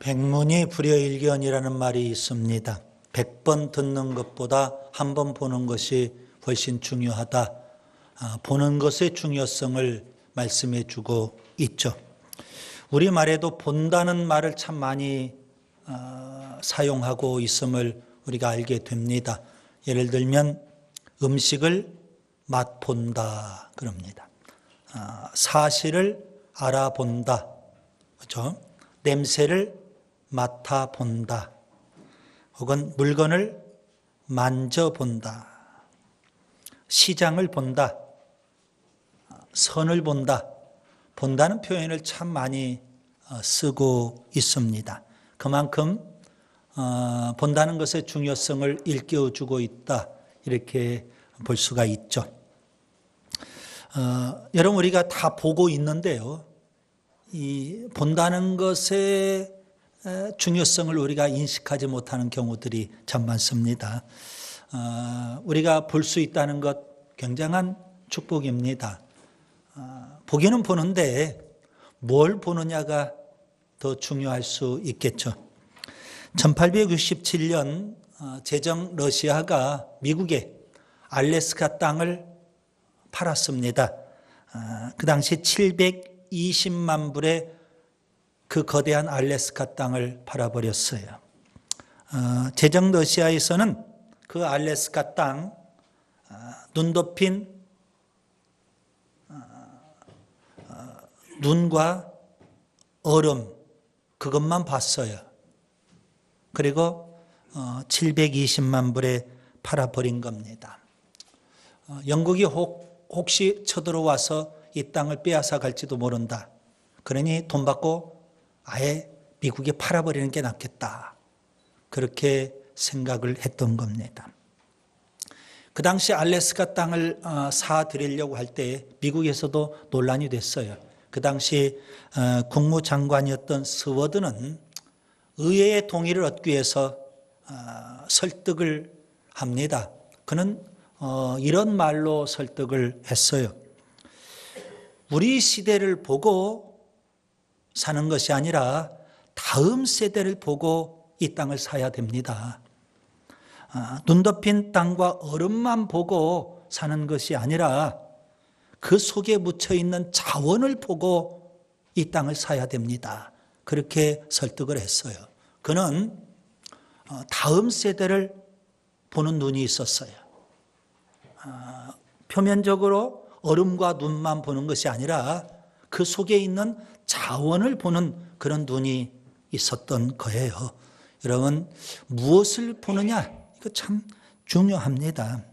백문이 불여일견이라는 말이 있습니다. 100번 듣는 것보다 한 번 보는 것이 훨씬 중요하다. 보는 것의 중요성을 말씀해 주고 있죠. 우리말에도 본다는 말을 참 많이 사용하고 있음을 우리가 알게 됩니다. 예를 들면 음식을 맛본다 그럽니다. 사실을 알아본다. 그렇죠? 냄새를 맡아본다. 혹은 물건을 만져본다. 시장을 본다. 선을 본다. 본다는 표현을 참 많이 쓰고 있습니다. 그만큼 본다는 것의 중요성을 일깨워주고 있다. 이렇게 볼 수가 있죠. 여러분 우리가 다 보고 있는데요. 이 본다는 것의 중요성을 우리가 인식하지 못하는 경우들이 참 많습니다. 우리가 볼 수 있다는 것 굉장한 축복입니다. 보기는 보는데 뭘 보느냐가 더 중요할 수 있겠죠. 1867년 제정 러시아가 미국에 알래스카 땅을 팔았습니다. 그 당시 720만 불의 그 거대한 알래스카 땅을 팔아버렸어요. 제정 러시아에서는 그 알래스카 땅 눈 덮인 눈과 얼음 그것만 봤어요. 그리고 720만 불에 팔아버린 겁니다. 영국이 혹시 쳐들어와서 이 땅을 빼앗아 갈지도 모른다. 그러니 돈 받고 아예 미국에 팔아버리는 게 낫겠다. 그렇게 생각을 했던 겁니다. 그 당시 알래스카 땅을 사들이려고 할 때 미국에서도 논란이 됐어요. 그 당시 국무장관이었던 스워드는 의회의 동의를 얻기 위해서 설득을 합니다. 그는 이런 말로 설득을 했어요. 우리 시대를 보고 사는 것이 아니라 다음 세대를 보고 이 땅을 사야 됩니다. 눈 덮인 땅과 얼음만 보고 사는 것이 아니라 그 속에 묻혀있는 자원을 보고 이 땅을 사야 됩니다. 그렇게 설득을 했어요. 그는 다음 세대를 보는 눈이 있었어요. 표면적으로 얼음과 눈만 보는 것이 아니라 그 속에 있는 자원을 보는 그런 눈이 있었던 거예요. 여러분 무엇을 보느냐 이거 참 중요합니다.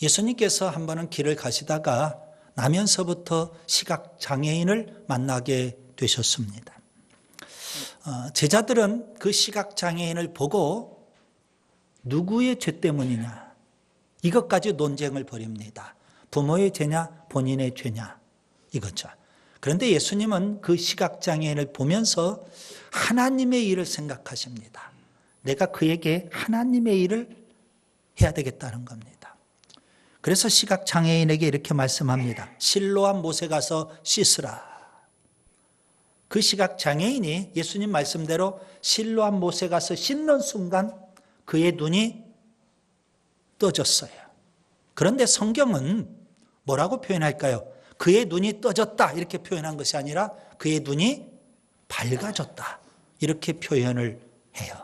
예수님께서 한 번은 길을 가시다가 나면서부터 시각장애인을 만나게 되셨습니다. 제자들은 그 시각장애인을 보고 누구의 죄 때문이냐 이것까지 논쟁을 벌입니다. 부모의 죄냐 본인의 죄냐 이거죠. 그런데 예수님은 그 시각장애인을 보면서 하나님의 일을 생각하십니다. 내가 그에게 하나님의 일을 해야 되겠다는 겁니다. 그래서 시각장애인에게 이렇게 말씀합니다. 실로암 못에 가서 씻으라. 그 시각장애인이 예수님 말씀대로 실로암 못에 가서 씻는 순간 그의 눈이 떠졌어요. 그런데 성경은 뭐라고 표현할까요? 그의 눈이 떠졌다 이렇게 표현한 것이 아니라 그의 눈이 밝아졌다 이렇게 표현을 해요.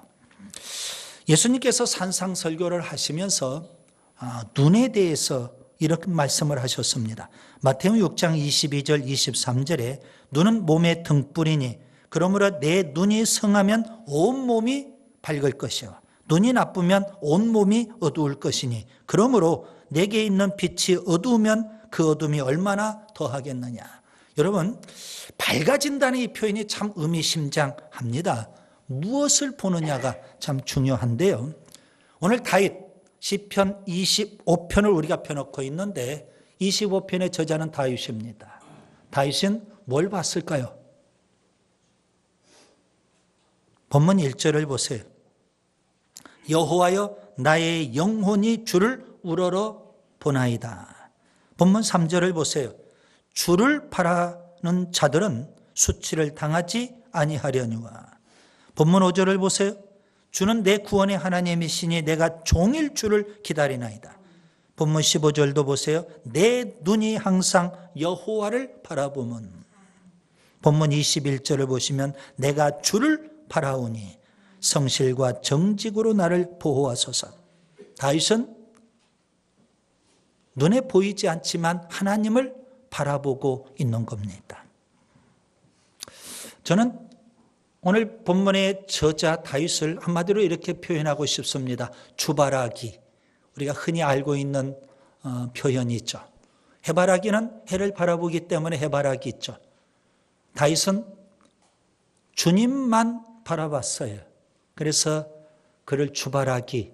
예수님께서 산상설교를 하시면서 눈에 대해서 이렇게 말씀을 하셨습니다. 마태복음 6장 22절 23절에 눈은 몸의 등불이니 그러므로 내 눈이 성하면 온 몸이 밝을 것이요 눈이 나쁘면 온 몸이 어두울 것이니 그러므로 내게 있는 빛이 어두우면 그 어둠이 얼마나 더하겠느냐. 여러분 밝아진다는 이 표현이 참 의미심장합니다. 무엇을 보느냐가 참 중요한데요. 오늘 다윗 시편 25편을 우리가 펴놓고 있는데 25편의 저자는 다윗입니다. 다윗은 뭘 봤을까요? 본문 1절을 보세요. 여호와여 나의 영혼이 주를 우러러 보나이다. 본문 3절을 보세요. 주를 바라는 자들은 수치를 당하지 아니하려니와. 본문 5절을 보세요. 주는 내 구원의 하나님이시니 내가 종일 주를 기다리나이다. 본문 15절도 보세요. 내 눈이 항상 여호와를 바라보면. 본문 21절을 보시면 내가 주를 바라오니 성실과 정직으로 나를 보호하소서. 다윗은 눈에 보이지 않지만 하나님을 바라보고 있는 겁니다. 저는 오늘 본문의 저자 다윗을 한마디로 이렇게 표현하고 싶습니다. 주바라기. 우리가 흔히 알고 있는 표현이죠. 해바라기는 해를 바라보기 때문에 해바라기 있죠. 다윗은 주님만 바라봤어요. 그래서 그를 주바라기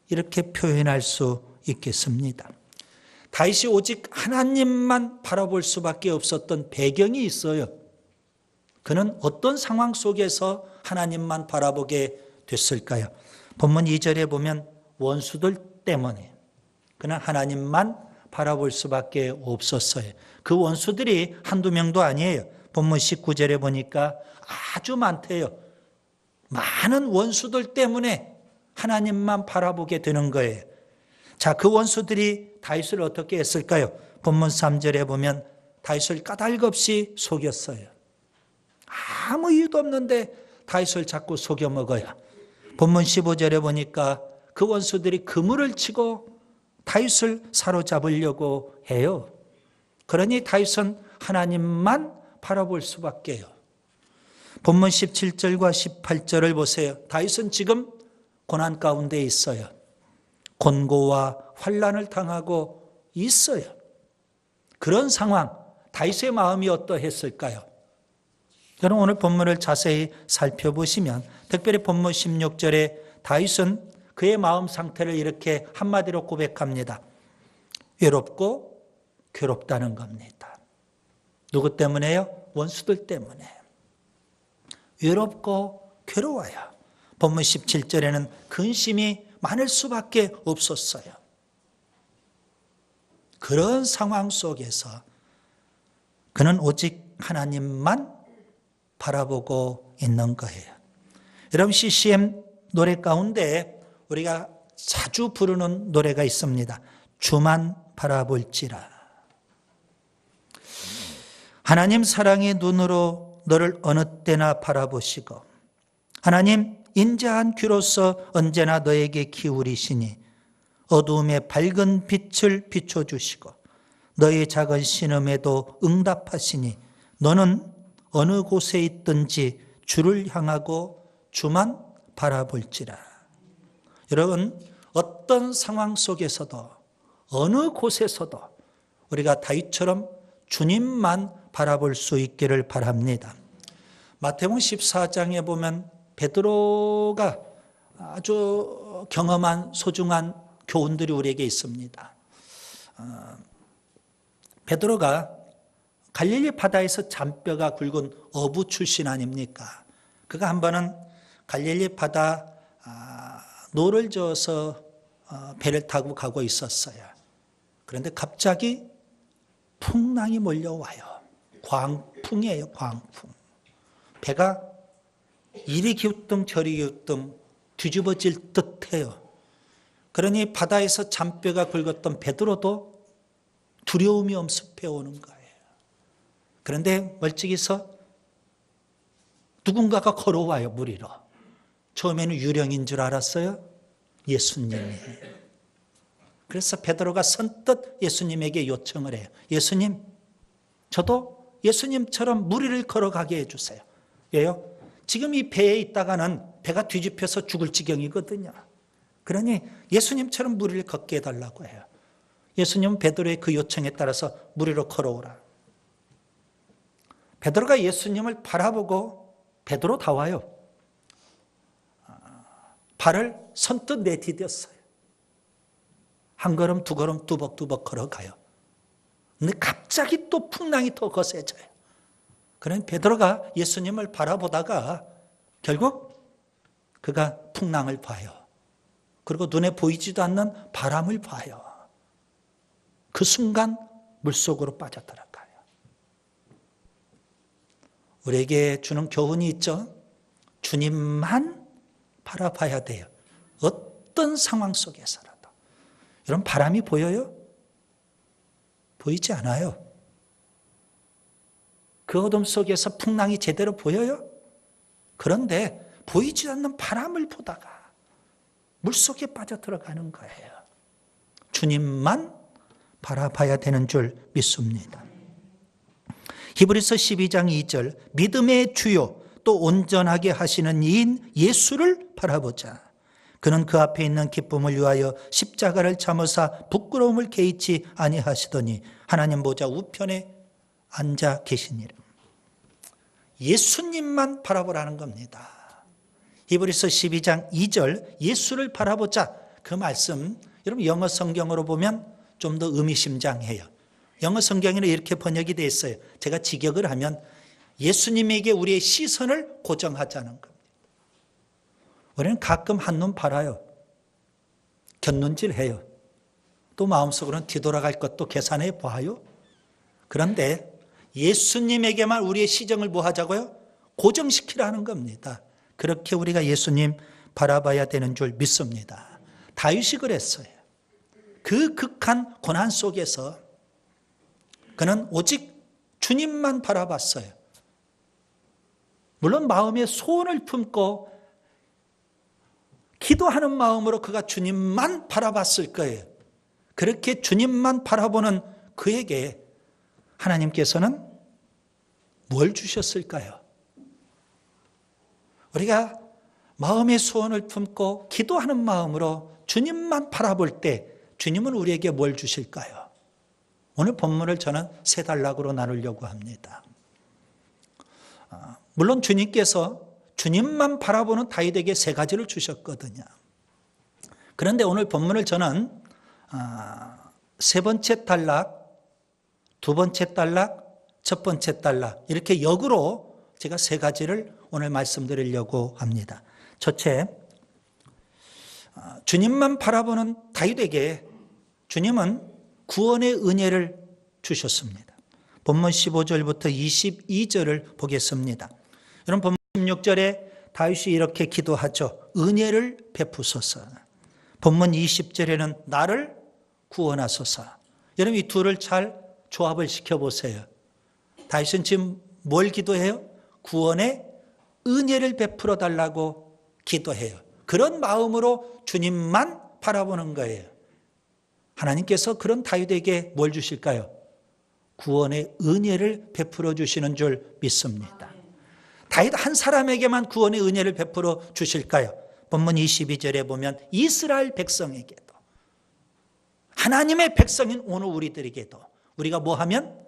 이렇게 표현할 수 있겠습니다. 다윗이 오직 하나님만 바라볼 수밖에 없었던 배경이 있어요. 그는 어떤 상황 속에서 하나님만 바라보게 됐을까요? 본문 2절에 보면 원수들 때문에 그는 하나님만 바라볼 수밖에 없었어요. 그 원수들이 한두 명도 아니에요. 본문 19절에 보니까 아주 많대요. 많은 원수들 때문에 하나님만 바라보게 되는 거예요. 자, 그 원수들이 다윗을 어떻게 했을까요? 본문 3절에 보면 다윗을 까닭없이 속였어요. 아무 이유도 없는데 다윗을 자꾸 속여 먹어요. 본문 15절에 보니까 그 원수들이 그물을 치고 다윗을 사로잡으려고 해요. 그러니 다윗은 하나님만 바라볼 수밖에요. 본문 17절과 18절을 보세요. 다윗은 지금 고난 가운데 있어요. 곤고와 환난을 당하고 있어요. 그런 상황, 다윗의 마음이 어떠했을까요? 여러분 오늘 본문을 자세히 살펴보시면 특별히 본문 16절에 다윗은 그의 마음 상태를 이렇게 한마디로 고백합니다. 외롭고 괴롭다는 겁니다. 누구 때문에요? 원수들 때문에. 외롭고 괴로워요. 본문 17절에는 근심이 많을 수밖에 없었어요. 그런 상황 속에서 그는 오직 하나님만 바라보고 있는 거예요. 여러분 CCM 노래 가운데 우리가 자주 부르는 노래가 있습니다. 주만 바라볼지라. 하나님 사랑의 눈으로 너를 어느 때나 바라보시고 하나님 인자한 귀로서 언제나 너에게 기울이시니 어두움에 밝은 빛을 비춰주시고 너의 작은 신음에도 응답하시니 너는 어느 곳에 있든지 주를 향하고 주만 바라볼지라. 여러분 어떤 상황 속에서도 어느 곳에서도 우리가 다윗처럼 주님만 바라볼 수 있기를 바랍니다. 마태복음 14장에 보면 베드로가 아주 경험한 소중한 교훈들이 우리에게 있습니다. 베드로가 갈릴리 바다에서 잔뼈가 굵은 어부 출신 아닙니까? 그가 한 번은 갈릴리 바다 노를 저어서 배를 타고 가고 있었어요. 그런데 갑자기 풍랑이 몰려와요. 광풍이에요, 광풍. 배가 이리 기우뚱 저리 기우뚱 뒤집어질 듯해요. 그러니 바다에서 잔뼈가 굵었던 베드로도 두려움이 엄습해 오는 거예요. 그런데 멀찍이서 누군가가 걸어와요, 물 위로. 처음에는 유령인 줄 알았어요. 예수님이. 그래서 베드로가 선뜻 예수님에게 요청을 해요. 예수님, 저도 예수님처럼 물 위를 걸어가게 해주세요. 왜요? 지금 이 배에 있다가는 배가 뒤집혀서 죽을 지경이거든요. 그러니 예수님처럼 물 위를 걷게 해달라고 해요. 예수님은 베드로의 그 요청에 따라서 물 위로 걸어오라. 베드로가 예수님을 바라보고 베드로 다 와요. 발을 선뜻 내디뎠어요. 한 걸음 두 걸음 뚜벅뚜벅 걸어가요. 근데 갑자기 또 풍랑이 더 거세져요. 그런 베드로가 예수님을 바라보다가 결국 그가 풍랑을 봐요. 그리고 눈에 보이지도 않는 바람을 봐요. 그 순간 물속으로 빠져들어가요. 우리에게 주는 교훈이 있죠. 주님만 바라봐야 돼요. 어떤 상황 속에서라도. 여러분, 바람이 보여요? 보이지 않아요. 그 어둠 속에서 풍랑이 제대로 보여요? 그런데 보이지 않는 바람을 보다가 물속에 빠져들어가는 거예요. 주님만 바라봐야 되는 줄 믿습니다. 히브리서 12장 2절, 믿음의 주요 또 온전하게 하시는 이인 예수를 바라보자. 그는 그 앞에 있는 기쁨을 위하여 십자가를 참으사 부끄러움을 개의치 아니하시더니 하나님 보좌 우편에 앉아 계시니라. 예수님만 바라보라는 겁니다. 히브리서 12장 2절, 예수를 바라보자. 그 말씀 여러분 영어 성경으로 보면 좀 더 의미심장해요. 영어 성경에는 이렇게 번역이 되어 있어요. 제가 직역을 하면 예수님에게 우리의 시선을 고정하자는 겁니다. 우리는 가끔 한눈 팔아요. 곁눈질해요. 또 마음속으로는 뒤돌아갈 것도 계산해 봐요. 그런데 예수님에게만 우리의 시정을 뭐 하자고요? 고정시키라는 겁니다. 그렇게 우리가 예수님 바라봐야 되는 줄 믿습니다. 다윗이 그랬어요. 그 극한 고난 속에서 그는 오직 주님만 바라봤어요. 물론 마음에 소원을 품고 기도하는 마음으로 그가 주님만 바라봤을 거예요. 그렇게 주님만 바라보는 그에게 하나님께서는 뭘 주셨을까요? 우리가 마음의 소원을 품고 기도하는 마음으로 주님만 바라볼 때 주님은 우리에게 뭘 주실까요? 오늘 본문을 저는 세 단락으로 나누려고 합니다. 물론 주님께서 주님만 바라보는 다윗에게 세 가지를 주셨거든요. 그런데 오늘 본문을 저는 세 번째 단락, 두 번째 단락, 첫 번째 단락 이렇게 역으로 제가 세 가지를 오늘 말씀드리려고 합니다. 첫째, 주님만 바라보는 다윗에게 주님은 구원의 은혜를 주셨습니다. 본문 15절부터 22절을 보겠습니다. 여러분 본문 16절에 다윗이 이렇게 기도하죠. 은혜를 베푸소서. 본문 20절에는 나를 구원하소서. 여러분 이 둘을 잘 조합을 시켜보세요. 다윗은 지금 뭘 기도해요? 구원의 은혜를 베풀어 달라고 기도해요. 그런 마음으로 주님만 바라보는 거예요. 하나님께서 그런 다윗에게 뭘 주실까요? 구원의 은혜를 베풀어 주시는 줄 믿습니다. 다윗 한 사람에게만 구원의 은혜를 베풀어 주실까요? 본문 22절에 보면 이스라엘 백성에게도, 하나님의 백성인 오늘 우리들에게도 우리가 뭐 하면?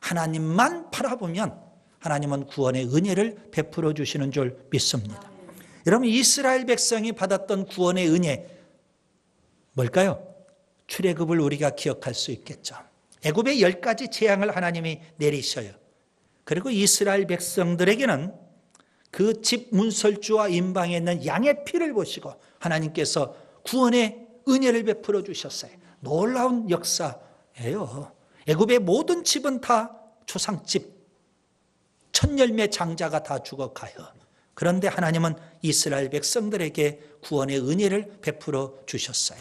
하나님만 바라보면 하나님은 구원의 은혜를 베풀어 주시는 줄 믿습니다. 여러분 이스라엘 백성이 받았던 구원의 은혜 뭘까요? 출애굽을 우리가 기억할 수 있겠죠. 애굽의 10가지 재앙을 하나님이 내리셔요. 그리고 이스라엘 백성들에게는 그 집 문설주와 임방에 있는 양의 피를 보시고 하나님께서 구원의 은혜를 베풀어 주셨어요. 놀라운 역사예요. 애굽의 모든 집은 다 조상집, 첫 열매 장자가 다 죽어가요. 그런데 하나님은 이스라엘 백성들에게 구원의 은혜를 베풀어 주셨어요.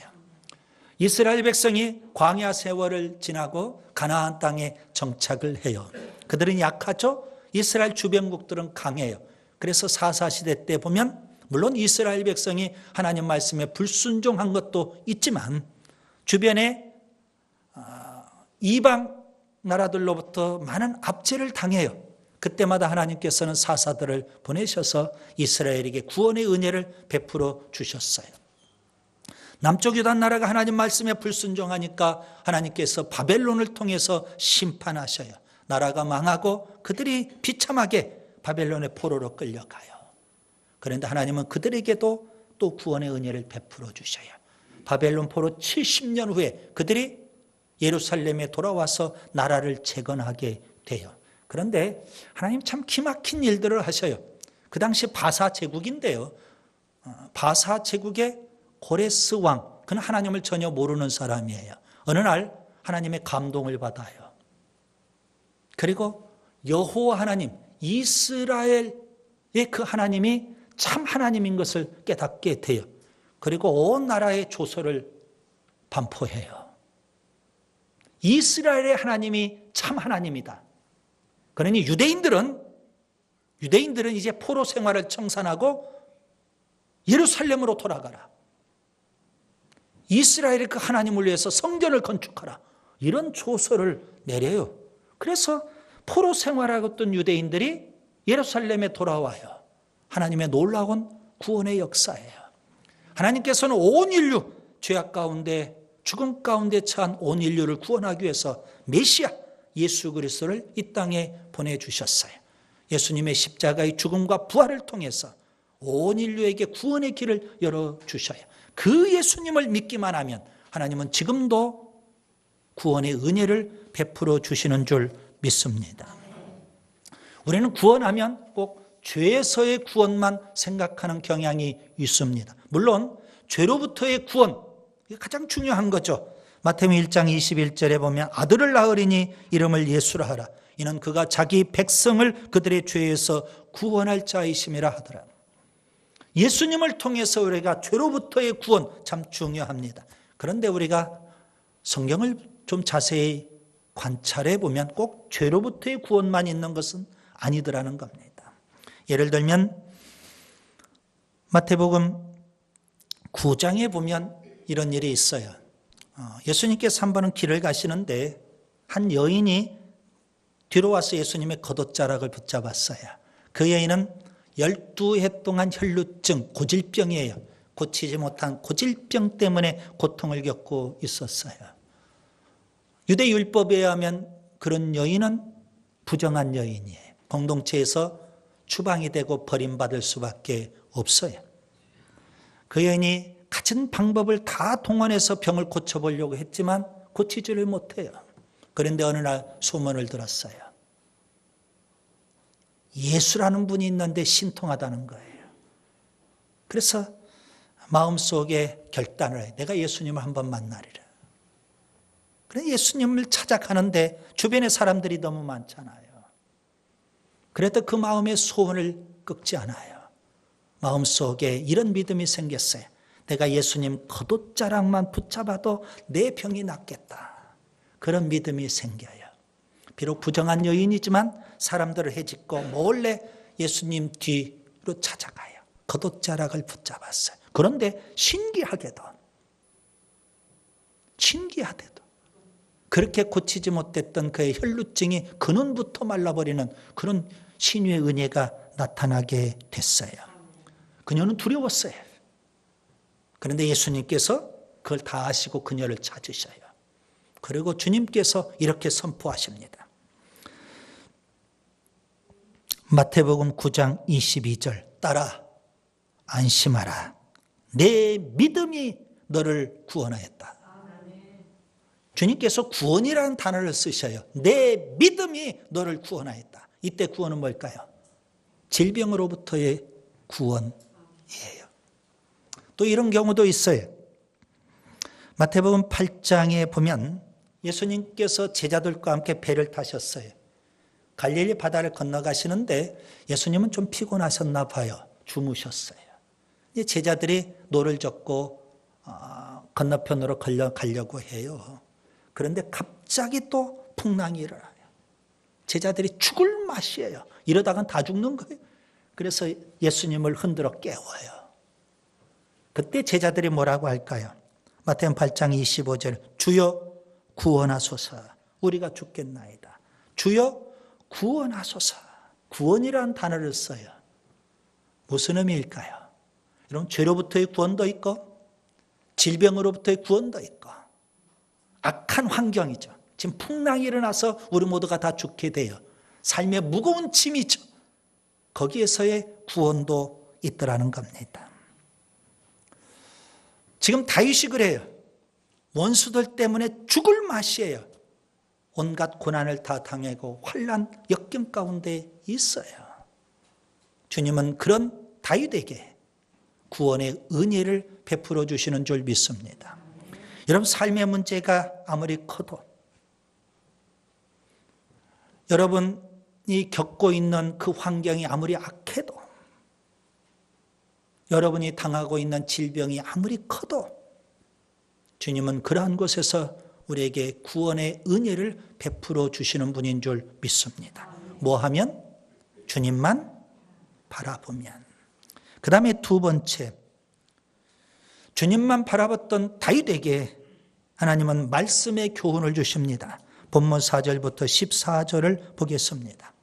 이스라엘 백성이 광야 세월을 지나고 가나안 땅에 정착을 해요. 그들은 약하죠. 이스라엘 주변국들은 강해요. 그래서 사사시대 때 보면 물론 이스라엘 백성이 하나님 말씀에 불순종한 것도 있지만 주변에 이방 나라들로부터 많은 압제를 당해요. 그때마다 하나님께서는 사사들을 보내셔서 이스라엘에게 구원의 은혜를 베풀어 주셨어요. 남쪽 유다 나라가 하나님 말씀에 불순종하니까 하나님께서 바벨론을 통해서 심판하셔요. 나라가 망하고 그들이 비참하게 바벨론의 포로로 끌려가요. 그런데 하나님은 그들에게도 또 구원의 은혜를 베풀어 주셔요. 바벨론 포로 70년 후에 그들이 예루살렘에 돌아와서 나라를 재건하게 돼요. 그런데 하나님 참 기막힌 일들을 하셔요. 그 당시 바사 제국인데요. 바사 제국의 고레스 왕, 그는 하나님을 전혀 모르는 사람이에요. 어느 날 하나님의 감동을 받아요. 그리고 여호와 하나님, 이스라엘의 그 하나님이 참 하나님인 것을 깨닫게 돼요. 그리고 온 나라의 조소를 반포해요. 이스라엘의 하나님이 참 하나님이다. 그러니 유대인들은 이제 포로 생활을 청산하고 예루살렘으로 돌아가라. 이스라엘의 그 하나님을 위해서 성전을 건축하라. 이런 조서를 내려요. 그래서 포로 생활하던 유대인들이 예루살렘에 돌아와요. 하나님의 놀라운 구원의 역사예요. 하나님께서는 온 인류, 죄악 가운데 죽음 가운데 처한 온 인류를 구원하기 위해서 메시아 예수 그리스도를 이 땅에 보내주셨어요. 예수님의 십자가의 죽음과 부활을 통해서 온 인류에게 구원의 길을 열어주셔요. 그 예수님을 믿기만 하면 하나님은 지금도 구원의 은혜를 베풀어 주시는 줄 믿습니다. 우리는 구원하면 꼭 죄에서의 구원만 생각하는 경향이 있습니다. 물론 죄로부터의 구원, 이게 가장 중요한 거죠. 마태복음 1장 21절에 보면 아들을 낳으리니 이름을 예수라 하라. 이는 그가 자기 백성을 그들의 죄에서 구원할 자이심이라 하더라. 예수님을 통해서 우리가 죄로부터의 구원 참 중요합니다. 그런데 우리가 성경을 좀 자세히 관찰해 보면 꼭 죄로부터의 구원만 있는 것은 아니더라는 겁니다. 예를 들면 마태복음 9장에 보면 이런 일이 있어요. 예수님께서 한 번은 길을 가시는데 한 여인이 뒤로 와서 예수님의 겉옷자락을 붙잡았어요. 그 여인은 12해 동안 혈루증, 고질병이에요. 고치지 못한 고질병 때문에 고통을 겪고 있었어요. 유대 율법에 의하면 그런 여인은 부정한 여인이에요. 공동체에서 추방이 되고 버림받을 수밖에 없어요. 그 여인이 가진 방법을 다 동원해서 병을 고쳐보려고 했지만 고치지를 못해요. 그런데 어느 날 소문을 들었어요. 예수라는 분이 있는데 신통하다는 거예요. 그래서 마음속에 결단을 해요. 내가 예수님을 한번 만나리라. 그래 예수님을 찾아가는데 주변에 사람들이 너무 많잖아요. 그래도 그 마음의 소원을 꺾지 않아요. 마음속에 이런 믿음이 생겼어요. 내가 예수님 겉옷자락만 붙잡아도 내 병이 낫겠다. 그런 믿음이 생겨요. 비록 부정한 여인이지만 사람들을 헤집고 몰래 예수님 뒤로 찾아가요. 겉옷자락을 붙잡았어요. 그런데 신기하게도 그렇게 고치지 못했던 그의 혈루증이 근원부터 말라버리는 그런 신유의 은혜가 나타나게 됐어요. 그녀는 두려웠어요. 그런데 예수님께서 그걸 다 아시고 그녀를 찾으셔요. 그리고 주님께서 이렇게 선포하십니다. 마태복음 9장 22절 따라 안심하라. 내 믿음이 너를 구원하였다. 주님께서 구원이라는 단어를 쓰셔요. 내 믿음이 너를 구원하였다. 이때 구원은 뭘까요? 질병으로부터의 구원이에요. 또 이런 경우도 있어요. 마태복음 8장에 보면 예수님께서 제자들과 함께 배를 타셨어요. 갈릴리 바다를 건너가시는데 예수님은 좀 피곤하셨나 봐요. 주무셨어요. 제자들이 노를 젓고 건너편으로 가려고 해요. 그런데 갑자기 또 풍랑이 일어나요. 제자들이 죽을 맛이에요. 이러다간 다 죽는 거예요. 그래서 예수님을 흔들어 깨워요. 그때 제자들이 뭐라고 할까요? 마태복음 8장 25절 주여 구원하소서. 우리가 죽겠나이다. 주여 구원하소서. 구원이라는 단어를 써요. 무슨 의미일까요? 여러분 죄로부터의 구원도 있고 질병으로부터의 구원도 있고 악한 환경이죠. 지금 풍랑이 일어나서 우리 모두가 다 죽게 돼요. 삶의 무거운 짐이죠. 거기에서의 구원도 있더라는 겁니다. 지금 다윗이 그래요. 원수들 때문에 죽을 맛이에요. 온갖 고난을 다 당하고 환난 역경 가운데 있어요. 주님은 그런 다윗에게 구원의 은혜를 베풀어 주시는 줄 믿습니다. 여러분 삶의 문제가 아무리 커도 여러분이 겪고 있는 그 환경이 아무리 악해도, 여러분이 당하고 있는 질병이 아무리 커도 주님은 그러한 곳에서 우리에게 구원의 은혜를 베풀어 주시는 분인 줄 믿습니다. 뭐 하면? 주님만 바라보면. 그 다음에 두 번째, 주님만 바라봤던 다윗에게 하나님은 말씀의 교훈을 주십니다. 본문 4절부터 14절을 보겠습니다.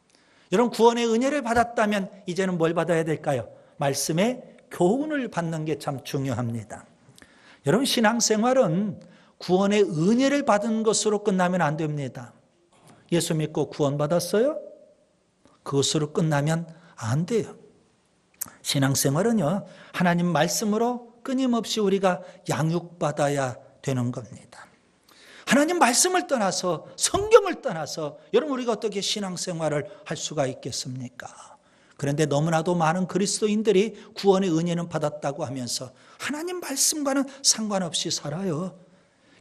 여러분, 구원의 은혜를 받았다면 이제는 뭘 받아야 될까요? 말씀의 교훈을 받는 게 참 중요합니다. 여러분, 신앙생활은 구원의 은혜를 받은 것으로 끝나면 안 됩니다. 예수 믿고 구원받았어요? 그것으로 끝나면 안 돼요. 신앙생활은요, 하나님 말씀으로 끊임없이 우리가 양육받아야 되는 겁니다. 하나님 말씀을 떠나서, 성경을 떠나서 여러분, 우리가 어떻게 신앙생활을 할 수가 있겠습니까? 그런데 너무나도 많은 그리스도인들이 구원의 은혜는 받았다고 하면서 하나님 말씀과는 상관없이 살아요.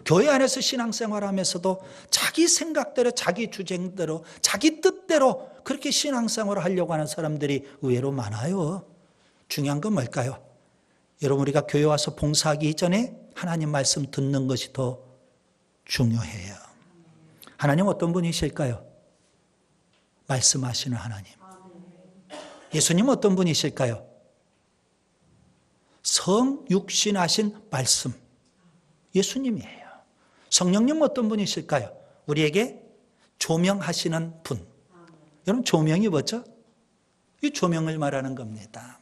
교회 안에서 신앙생활하면서도 자기 생각대로, 자기 주장대로, 자기 뜻대로 그렇게 신앙생활을 하려고 하는 사람들이 의외로 많아요. 중요한 건 뭘까요? 여러분, 우리가 교회 와서 봉사하기 이전에 하나님 말씀 듣는 것이 더 중요해요. 하나님 어떤 분이실까요? 말씀하시는 하나님. 예수님 어떤 분이실까요? 성육신하신 말씀, 예수님이에요. 성령님 어떤 분이실까요? 우리에게 조명하시는 분. 여러분, 조명이 뭐죠? 이 조명을 말하는 겁니다.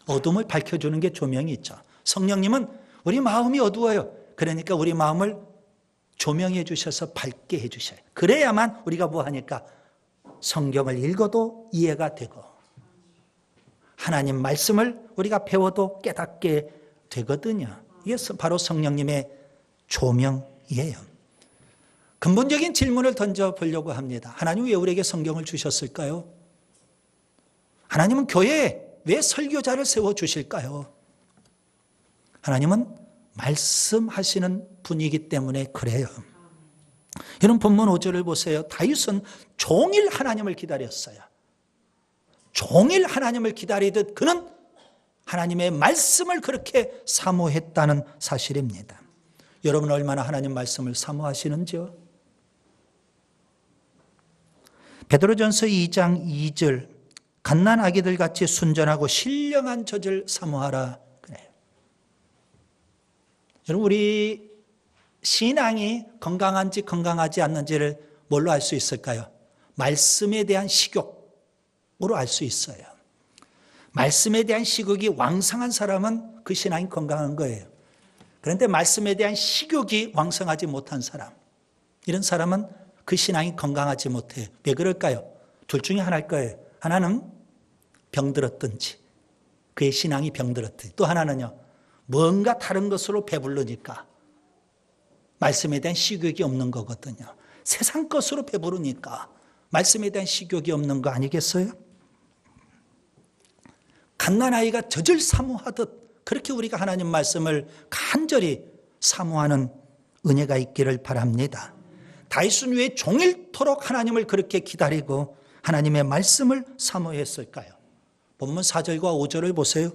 어둠을 밝혀주는 게 조명이 있죠. 성령님은 우리 마음이 어두워요. 그러니까 우리 마음을 조명해 주셔서 밝게 해 주셔요. 그래야만 우리가 뭐 하니까 성경을 읽어도 이해가 되고 하나님 말씀을 우리가 배워도 깨닫게 되거든요. 이게 바로 성령님의 조명이에요. 근본적인 질문을 던져보려고 합니다. 하나님 왜 우리에게 성경을 주셨을까요? 하나님은 교회에 왜 설교자를 세워주실까요? 하나님은 말씀하시는 분이기 때문에 그래요. 이런 본문 5절을 보세요. 다윗은 종일 하나님을 기다렸어요. 종일 하나님을 기다리듯 그는 하나님의 말씀을 그렇게 사모했다는 사실입니다. 여러분, 얼마나 하나님 말씀을 사모하시는지요? 베드로전서 2장 2절, 갓난 아기들 같이 순전하고 신령한 젖을 사모하라 그래요. 여러분, 우리 신앙이 건강한지 건강하지 않는지를 뭘로 알 수 있을까요? 말씀에 대한 식욕으로 알 수 있어요. 말씀에 대한 식욕이 왕성한 사람은 그 신앙이 건강한 거예요. 그런데 말씀에 대한 식욕이 왕성하지 못한 사람, 이런 사람은 그 신앙이 건강하지 못해요. 왜 그럴까요? 둘 중에 하나일 거예요. 하나는 병들었든지, 그의 신앙이 병들었든지, 또 하나는요, 뭔가 다른 것으로 배부르니까 말씀에 대한 식욕이 없는 거거든요. 세상 것으로 배부르니까 말씀에 대한 식욕이 없는 거 아니겠어요? 갓난아이가 젖을 사모하듯 그렇게 우리가 하나님 말씀을 간절히 사모하는 은혜가 있기를 바랍니다. 다윗은 왜 종일토록 하나님을 그렇게 기다리고 하나님의 말씀을 사모했을까요? 본문 4절과 5절을 보세요.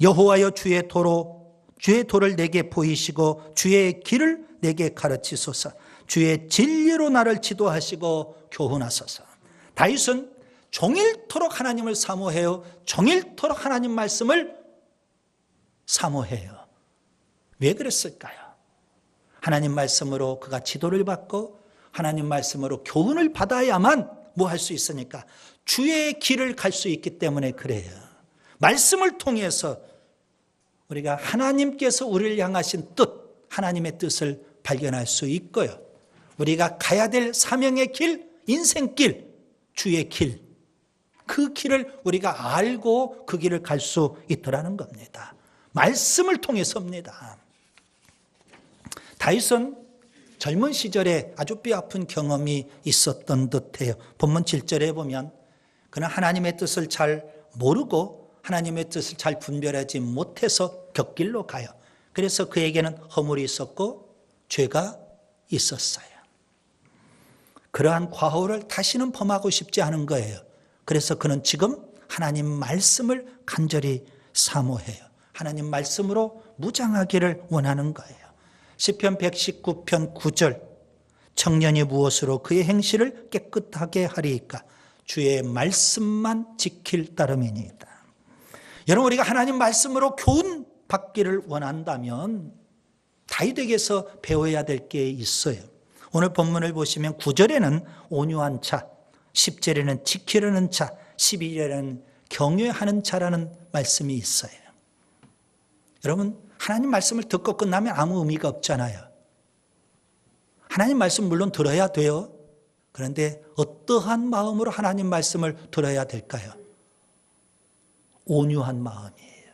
여호와여 주의 도를 내게 보이시고 주의 길을 내게 가르치소서. 주의 진리로 나를 지도하시고 교훈하소서. 다윗은 종일토록 하나님을 사모해요. 종일토록 하나님 말씀을 사모해요. 왜 그랬을까요? 하나님 말씀으로 그가 지도를 받고 하나님 말씀으로 교훈을 받아야만 뭐 할 수 있으니까 주의 길을 갈 수 있기 때문에 그래요. 말씀을 통해서 우리가 하나님께서 우리를 향하신 뜻, 하나님의 뜻을 발견할 수 있고요. 우리가 가야 될 사명의 길, 인생길, 주의 길, 그 길을 우리가 알고 그 길을 갈 수 있더라는 겁니다. 말씀을 통해서입니다. 다윗은 젊은 시절에 아주 뼈아픈 경험이 있었던 듯해요. 본문 7절에 보면 그는 하나님의 뜻을 잘 모르고 하나님의 뜻을 잘 분별하지 못해서 곁길로 가요. 그래서 그에게는 허물이 있었고 죄가 있었어요. 그러한 과오를 다시는 범하고 싶지 않은 거예요. 그래서 그는 지금 하나님 말씀을 간절히 사모해요. 하나님 말씀으로 무장하기를 원하는 거예요. 시편 119편 9절, 청년이 무엇으로 그의 행실을 깨끗하게 하리이까? 주의 말씀만 지킬 따름이니이다. 여러분, 우리가 하나님 말씀으로 교훈 받기를 원한다면 다윗에게서 배워야 될 게 있어요. 오늘 본문을 보시면 9절에는 온유한 자, 10절에는 지키려는 자, 12절에는 경외하는 자라는 말씀이 있어요. 여러분, 하나님 말씀을 듣고 끝나면 아무 의미가 없잖아요. 하나님 말씀 물론 들어야 돼요. 그런데 어떠한 마음으로 하나님 말씀을 들어야 될까요? 온유한 마음이에요.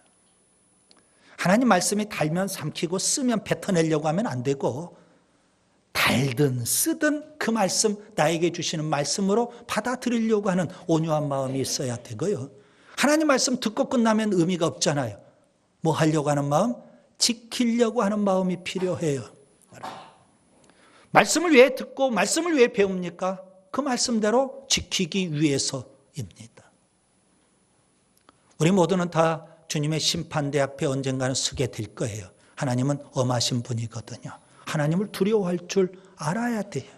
하나님 말씀이 달면 삼키고 쓰면 뱉어내려고 하면 안 되고, 달든 쓰든 그 말씀, 나에게 주시는 말씀으로 받아들이려고 하는 온유한 마음이 있어야 되고요. 하나님 말씀 듣고 끝나면 의미가 없잖아요. 뭐 하려고 하는 마음? 지키려고 하는 마음이 필요해요. 말씀을 왜 듣고 말씀을 왜 배웁니까? 그 말씀대로 지키기 위해서입니다. 우리 모두는 다 주님의 심판대 앞에 언젠가는 서게 될 거예요. 하나님은 엄하신 분이거든요. 하나님을 두려워할 줄 알아야 돼요.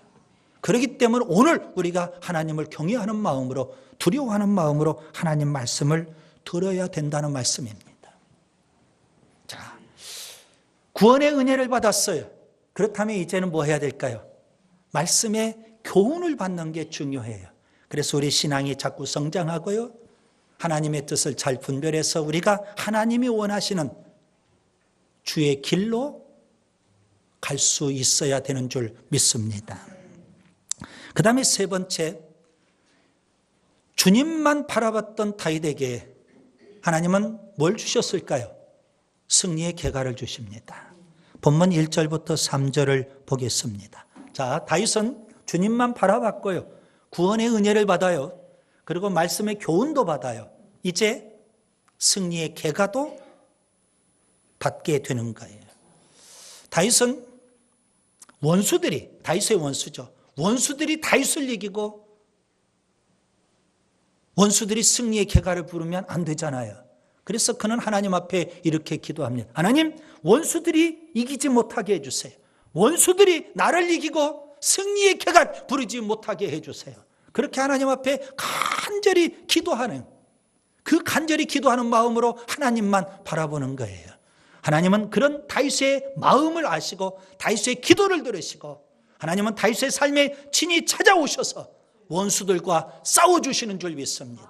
그렇기 때문에 오늘 우리가 하나님을 경외하는 마음으로, 두려워하는 마음으로 하나님 말씀을 들어야 된다는 말씀입니다. 자, 구원의 은혜를 받았어요. 그렇다면 이제는 뭐 해야 될까요? 말씀의 교훈을 받는 게 중요해요. 그래서 우리 신앙이 자꾸 성장하고요, 하나님의 뜻을 잘 분별해서 우리가 하나님이 원하시는 주의 길로 갈 수 있어야 되는 줄 믿습니다. 그 다음에 세 번째, 주님만 바라봤던 다윗에게 하나님은 뭘 주셨을까요? 승리의 계가를 주십니다. 본문 1절부터 3절을 보겠습니다. 자, 다윗은 주님만 바라봤고요, 구원의 은혜를 받아요. 그리고 말씀의 교훈도 받아요. 이제 승리의 계가도 받게 되는 거예요. 다윗은 원수들이, 다윗의 원수죠, 원수들이 다윗을 이기고 원수들이 승리의 계가를 부르면 안 되잖아요. 그래서 그는 하나님 앞에 이렇게 기도합니다. 하나님, 원수들이 이기지 못하게 해주세요. 원수들이 나를 이기고 승리의 계가를 부르지 못하게 해주세요. 그렇게 하나님 앞에 간절히 기도하는, 그 간절히 기도하는 마음으로 하나님만 바라보는 거예요. 하나님은 그런 다윗의 마음을 아시고 다윗의 기도를 들으시고, 하나님은 다윗의 삶에 친히 찾아오셔서 원수들과 싸워주시는 줄 믿습니다.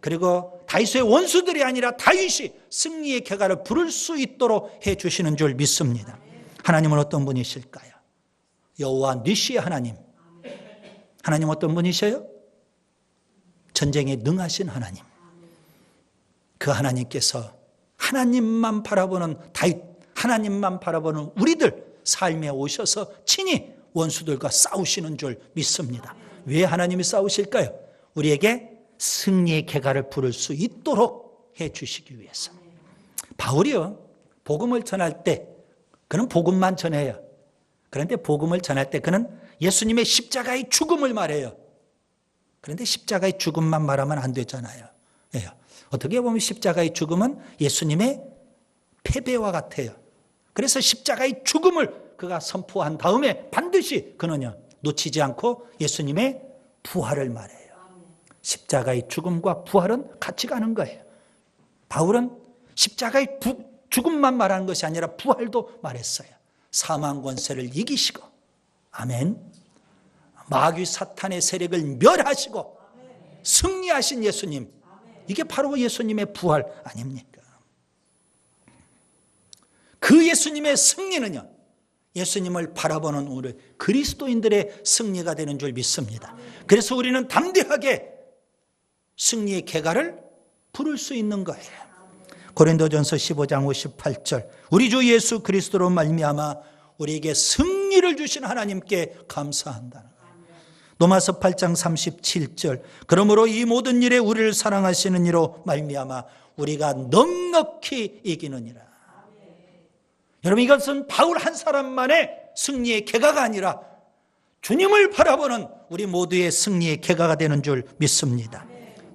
그리고 다윗의 원수들이 아니라 다윗이 승리의 계가를 부를 수 있도록 해주시는 줄 믿습니다. 하나님은 어떤 분이실까요? 여호와 니시의 하나님. 하나님 어떤 분이셔요? 전쟁에 능하신 하나님. 그 하나님께서 하나님만 바라보는 다윗, 하나님만 바라보는 우리들 삶에 오셔서 친히 원수들과 싸우시는 줄 믿습니다. 왜 하나님이 싸우실까요? 우리에게 승리의 계가를 부를 수 있도록 해주시기 위해서. 바울이요, 복음을 전할 때 그는 복음만 전해요. 그런데 복음을 전할 때 그는 예수님의 십자가의 죽음을 말해요. 그런데 십자가의 죽음만 말하면 안 되잖아요. 어떻게 보면 십자가의 죽음은 예수님의 패배와 같아요. 그래서 십자가의 죽음을 그가 선포한 다음에 반드시 그는요, 놓치지 않고 예수님의 부활을 말해요. 십자가의 죽음과 부활은 같이 가는 거예요. 바울은 십자가의 죽음만 말하는 것이 아니라 부활도 말했어요. 사망 권세를 이기시고, 아멘, 마귀 사탄의 세력을 멸하시고 승리하신 예수님, 이게 바로 예수님의 부활 아닙니까? 그 예수님의 승리는요, 예수님을 바라보는 우리 그리스도인들의 승리가 되는 줄 믿습니다. 그래서 우리는 담대하게 승리의 계가를 부를 수 있는 거예요. 고린도전서 15장 58절, 우리 주 예수 그리스도로 말미암아 우리에게 승리를 주신 하나님께 감사한다는 거예요. 로마서 8장 37절, 그러므로 이 모든 일에 우리를 사랑하시는 이로 말미암아 우리가 넉넉히 이기느니라. 여러분, 이것은 바울 한 사람만의 승리의 계가가 아니라 주님을 바라보는 우리 모두의 승리의 궤가가 되는 줄 믿습니다.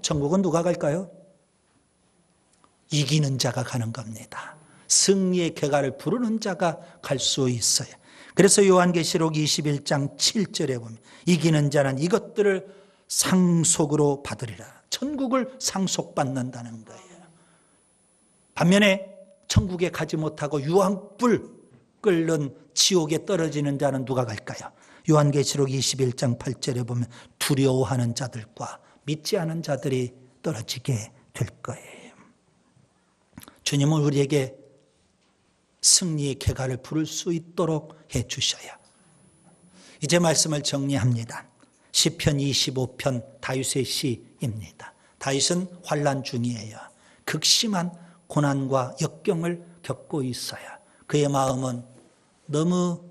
천국은 누가 갈까요? 이기는 자가 가는 겁니다. 승리의 궤가를 부르는 자가 갈 수 있어요. 그래서 요한계시록 21장 7절에 보면 이기는 자는 이것들을 상속으로 받으리라. 천국을 상속받는다는 거예요. 반면에 천국에 가지 못하고 유황불 끓는 지옥에 떨어지는 자는 누가 갈까요? 요한계시록 21장 8절에 보면 두려워하는 자들과 믿지 않은 자들이 떨어지게 될 거예요. 주님은 우리에게 승리의 궤가를 부를 수 있도록 해주셔야. 이제 말씀을 정리합니다. 시편 25편 다윗의 시입니다. 다윗은 환난 중이에요. 극심한 고난과 역경을 겪고 있어요. 그의 마음은 너무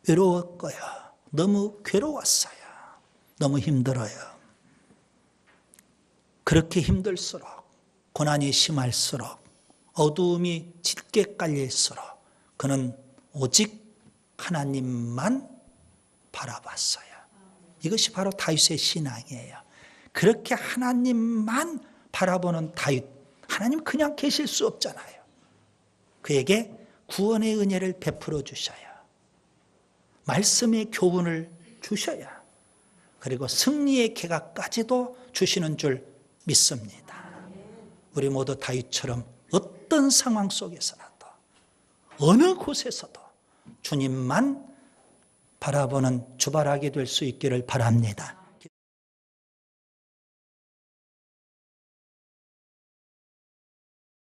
외로웠고요. 너무 괴로웠어요. 너무 힘들어요. 그렇게 힘들수록, 고난이 심할수록, 어두움이 짙게 깔릴수록 그는 오직 하나님만 바라봤어요. 이것이 바로 다윗의 신앙이에요. 그렇게 하나님만 바라보는 다윗, 하나님 그냥 계실 수 없잖아요. 그에게 구원의 은혜를 베풀어 주셔야, 말씀의 교훈을 주셔야, 그리고 승리의 궤가까지도 주시는 줄 믿습니다. 우리 모두 다윗처럼 어떤 상황 속에서라도 어느 곳에서도 주님만 바라보는 주발하게 될 수 있기를 바랍니다.